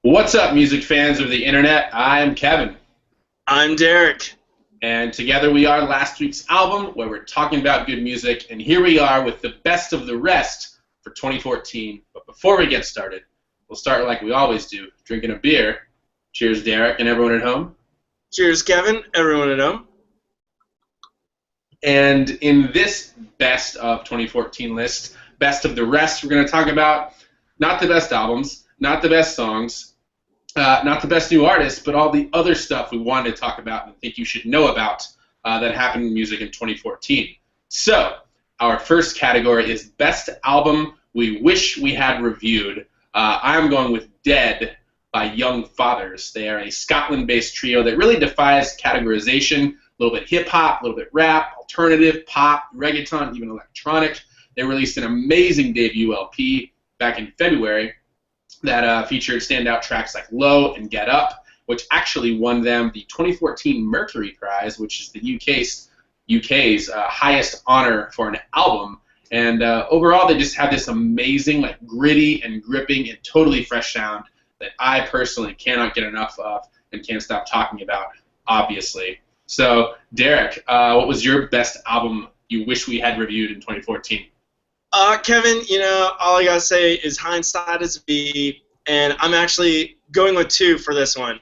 What's up, music fans of the internet? I'm Kevin. I'm Derek. And together we are last week's album, where we're talking about good music. And here we are with the best of the rest for 2014. But before we get started, we'll start like we always do, drinking a beer. Cheers, Derek, and everyone at home. Cheers, Kevin, everyone at home. And in this best of 2014 list, best of the rest, we're going to talk about not the best albums, not the best songs, not the best new artists, but all the other stuff we wanted to talk about and think you should know about that happened in music in 2014. So, our first category is Best Album We Wish We Had Reviewed. I'm going with Dead by Young Fathers. They are a Scotland-based trio that really defies categorization. A little bit hip-hop, a little bit rap, alternative, pop, reggaeton, even electronic. They released an amazing debut LP back in February that featured standout tracks like Low and Get Up, which actually won them the 2014 Mercury Prize, which is the UK's highest honor for an album. And overall, they just have this amazing, like gritty and gripping and totally fresh sound that I personally cannot get enough of and can't stop talking about, obviously. So, Derek, what was your best album you wish we had reviewed in 2014? Kevin, all I gotta say is hindsight is B, and I'm actually going with two for this one.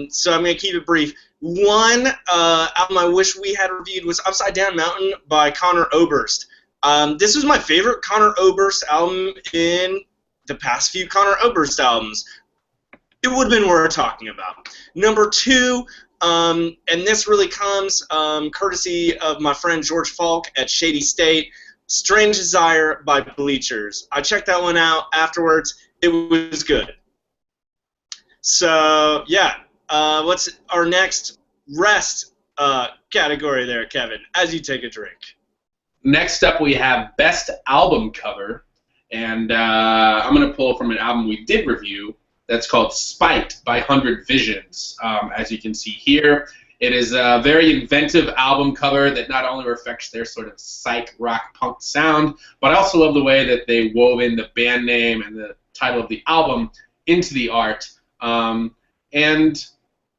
So I'm gonna keep it brief. One album I wish we had reviewed was Upside Down Mountain by Conor Oberst. This was my favorite Conor Oberst album in the past few Conor Oberst albums. It would have been worth talking about. Number two, and this really comes courtesy of my friend George Falk at Shady State, Strange Desire by Bleachers. I checked that one out afterwards. It was good. So, yeah. What's our next rest category there, Kevin, as you take a drink? Next up, we have Best Album Cover. And I'm going to pull from an album we did review that's called Spite by 100 Visions. As you can see here, it is a very inventive album cover that not only reflects their sort of psych rock punk sound, but I also love the way that they wove in the band name and the title of the album into the art. And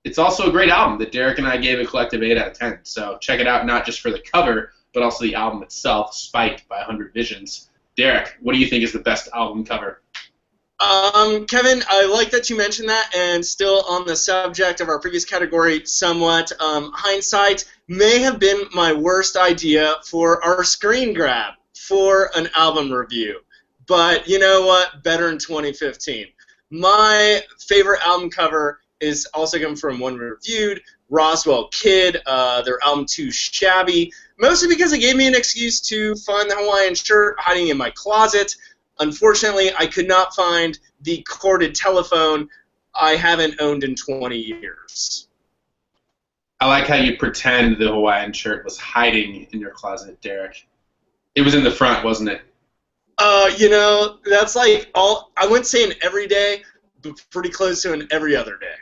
it's also a great album that Derek and I gave a collective 8 out of 10. So check it out, not just for the cover, but also the album itself, Spite by 100 Visions. Derek, what do you think is the best album cover? Kevin, I like that you mentioned that, and still on the subject of our previous category somewhat, hindsight may have been my worst idea for our screen grab for an album review. But you know what? Better in 2015. My favorite album cover is also coming from one we reviewed, Rozwell Kid, their album 2, Shabby, mostly because it gave me an excuse to find the Hawaiian shirt hiding in my closet. Unfortunately, I could not find the corded telephone I haven't owned in 20 years. I like how you pretend the Hawaiian shirt was hiding in your closet, Derek. It was in the front, wasn't it? That's like all, I wouldn't say an every day, but pretty close to an every other day.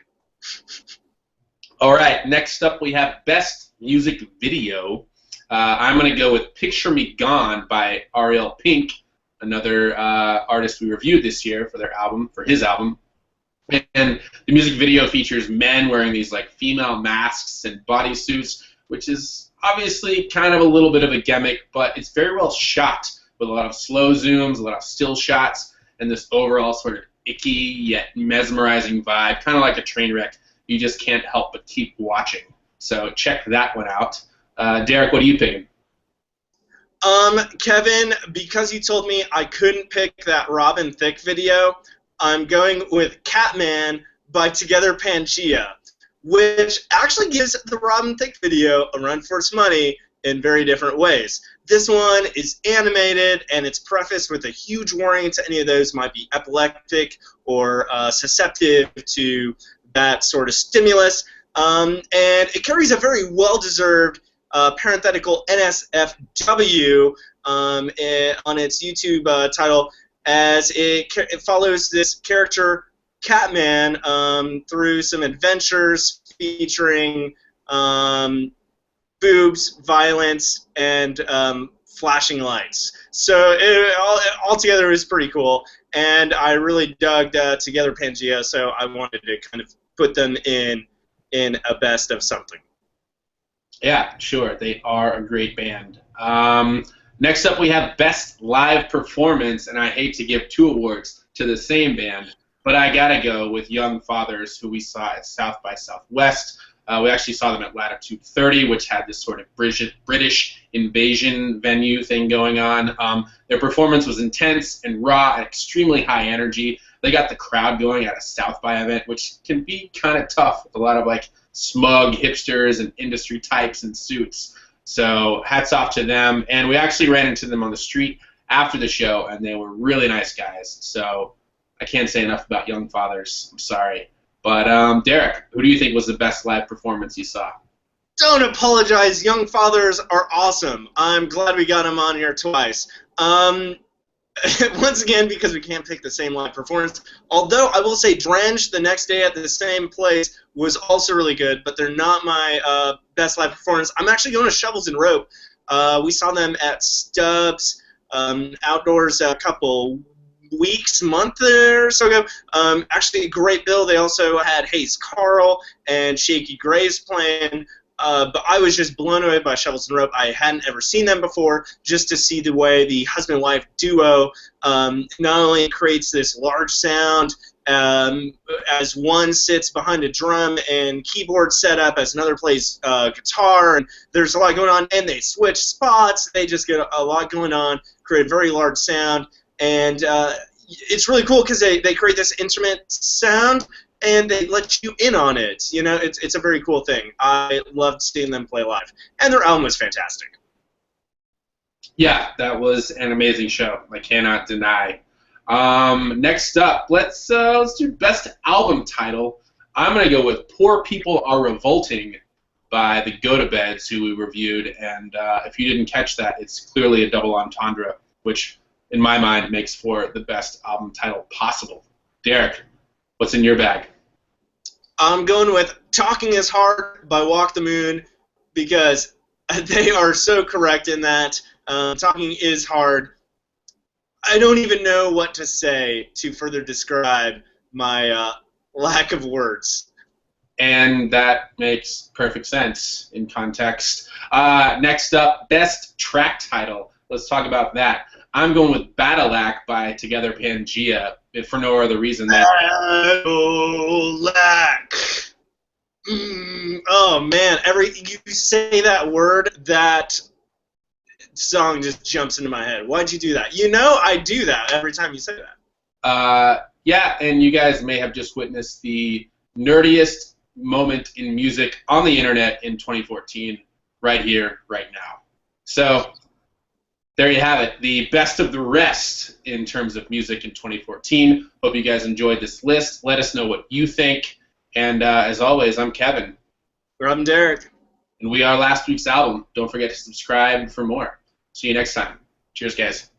All right, next up we have Best Music Video. I'm going to go with Picture Me Gone by Ariel Pink, another artist we reviewed this year for his album. And the music video features men wearing these like female masks and bodysuits, which is obviously kind of a little bit of a gimmick, but it's very well shot with a lot of slow zooms, a lot of still shots, and this overall sort of icky yet mesmerizing vibe, kind of like a train wreck. You just can't help but keep watching. So check that one out. Derek, what are you picking? Kevin, because you told me I couldn't pick that Robin Thicke video, I'm going with Catman by Together PANGEA, which actually gives the Robin Thicke video a run for its money in very different ways. This one is animated, and it's prefaced with a huge warning to any of those who might be epileptic or susceptible to that sort of stimulus. And it carries a very well-deserved parenthetical NSFW on its YouTube title, as it follows this character Catman through some adventures featuring boobs, violence, and flashing lights. So altogether it was pretty cool, and I really dug Together PANGEA, so I wanted to kind of put them in a best of something. Yeah, sure. They are a great band. Next up, we have Best Live Performance, and I hate to give 2 awards to the same band, but I gotta go with Young Fathers, who we saw at South by Southwest. We actually saw them at Latitude 30, which had this sort of British invasion venue thing going on. Their performance was intense and raw and extremely high energy. They got the crowd going at a South by event, which can be kind of tough with a lot of like smug hipsters and industry types in suits. So hats off to them. And we actually ran into them on the street after the show, and they were really nice guys. So I can't say enough about Young Fathers. I'm sorry. But Derek, who do you think was the best live performance you saw? Don't apologize. Young Fathers are awesome. I'm glad we got them on here twice. Once again, because we can't pick the same live performance. Although I will say Drench the next day at the same place was also really good, but they're not my best live performance. I'm actually going to Shovels and Rope. We saw them at Stubb's outdoors a couple month or so ago. Actually, a great bill. They also had Hayes Carl and Shaky Graves playing. But I was just blown away by Shovels and Rope. I hadn't ever seen them before, just to see the way the husband-wife duo not only creates this large sound as one sits behind a drum and keyboard setup, as another plays guitar, and there's a lot going on, and they switch spots. They just get a lot going on, create a very large sound, and it's really cool because they create this instrument sound, and they let you in on it. You know, it's a very cool thing. I loved seeing them play live, and their album was fantastic. Yeah, that was an amazing show. I cannot deny. Next up, let's do best album title. I'm gonna go with "Poor People Are Revolting" by the Gotobeds, who we reviewed. And if you didn't catch that, it's clearly a double entendre, which in my mind makes for the best album title possible. Derek, what's in your bag? I'm going with "Talking Is Hard" by Walk the Moon, because they are so correct in that. Talking is hard. I don't even know what to say to further describe my lack of words. And that makes perfect sense in context. Next up, best track title. Let's talk about that. I'm going with Badillac by Together PANGEA, if for no other reason than... Badillac! Oh, man. You say that word, that song just jumps into my head. Why'd you do that? You know I do that every time you say that. Yeah, and you guys may have just witnessed the nerdiest moment in music on the internet in 2014, right here, right now. So... there you have it, the best of the rest in terms of music in 2014. Hope you guys enjoyed this list. Let us know what you think. And as always, I'm Kevin. I'm Derek. And we are last week's album. Don't forget to subscribe for more. See you next time. Cheers, guys.